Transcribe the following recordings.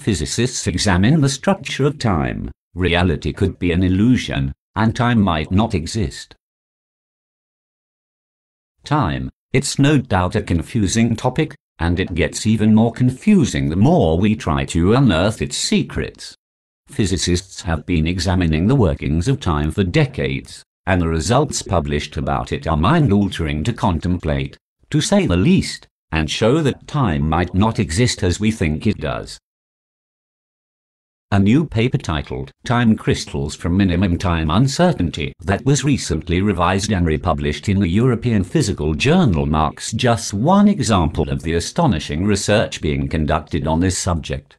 physicists examine the structure of time, reality could be an illusion, and time might not exist. Time, it's no doubt a confusing topic, and it gets even more confusing the more we try to unearth its secrets. Physicists have been examining the workings of time for decades, and the results published about it are mind-altering to contemplate, to say the least, and show that time might not exist as we think it does. A new paper titled "Time Crystals from Minimum Time Uncertainty" that was recently revised and republished in the European Physical Journal marks just one example of the astonishing research being conducted on this subject.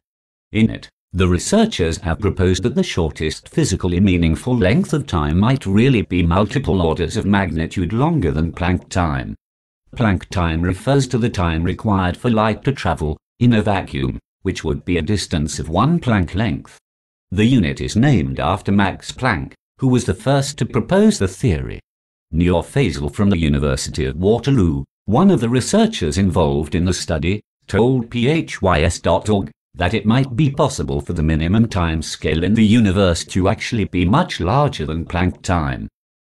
In it, the researchers have proposed that the shortest physically meaningful length of time might really be multiple orders of magnitude longer than Planck time. Planck time refers to the time required for light to travel in a vacuum, which would be a distance of 1 Planck length. The unit is named after Max Planck, who was the first to propose the theory. Noor Faisal from the University of Waterloo, one of the researchers involved in the study, told phys.org that it might be possible for the minimum time scale in the universe to actually be much larger than Planck time.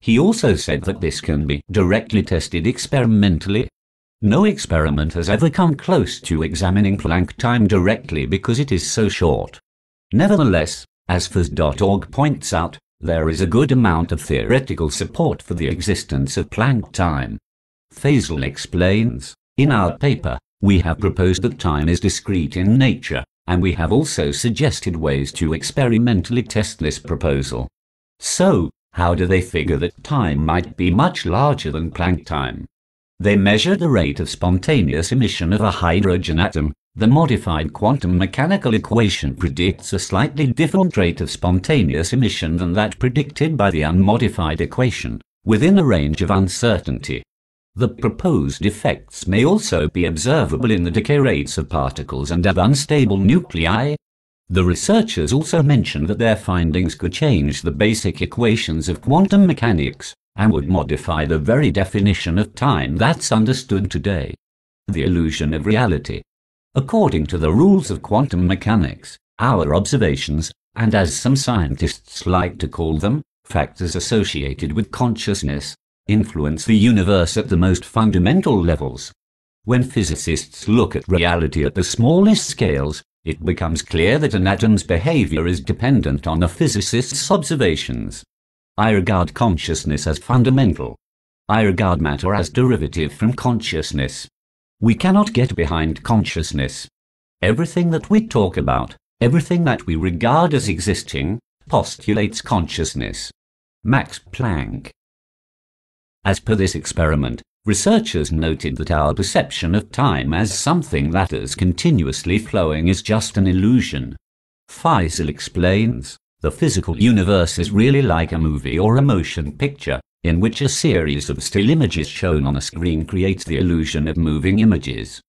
He also said that this can be directly tested experimentally. No experiment has ever come close to examining Planck time directly because it is so short. Nevertheless, as phys.org points out, there is a good amount of theoretical support for the existence of Planck time. Faisal explains, "In our paper, we have proposed that time is discrete in nature, and we have also suggested ways to experimentally test this proposal." So, how do they figure that time might be much larger than Planck time? They measure the rate of spontaneous emission of a hydrogen atom. The modified quantum mechanical equation predicts a slightly different rate of spontaneous emission than that predicted by the unmodified equation, within a range of uncertainty. The proposed effects may also be observable in the decay rates of particles and of unstable nuclei. The researchers also mention that their findings could change the basic equations of quantum mechanics, and would modify the very definition of time that's understood today. The illusion of reality. According to the rules of quantum mechanics, our observations, and as some scientists like to call them, factors associated with consciousness, influence the universe at the most fundamental levels. When physicists look at reality at the smallest scales, it becomes clear that an atom's behavior is dependent on a physicist's observations. I regard consciousness as fundamental. I regard matter as derivative from consciousness. We cannot get behind consciousness. Everything that we talk about, everything that we regard as existing, postulates consciousness. Max Planck. As per this experiment, researchers noted that our perception of time as something that is continuously flowing is just an illusion. Faisal explains, the physical universe is really like a movie or a motion picture, in which a series of still images shown on a screen creates the illusion of moving images.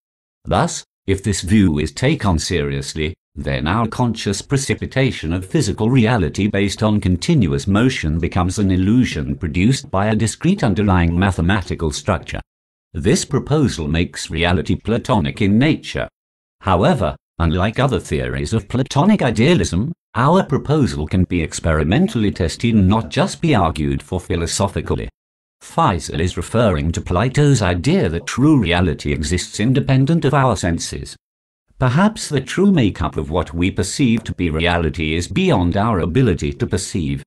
Thus, if this view is taken seriously, then our conscious precipitation of physical reality based on continuous motion becomes an illusion produced by a discrete underlying mathematical structure. This proposal makes reality Platonic in nature. However, unlike other theories of Platonic idealism, our proposal can be experimentally tested and not just be argued for philosophically. Faisal is referring to Plato's idea that true reality exists independent of our senses. Perhaps the true makeup of what we perceive to be reality is beyond our ability to perceive.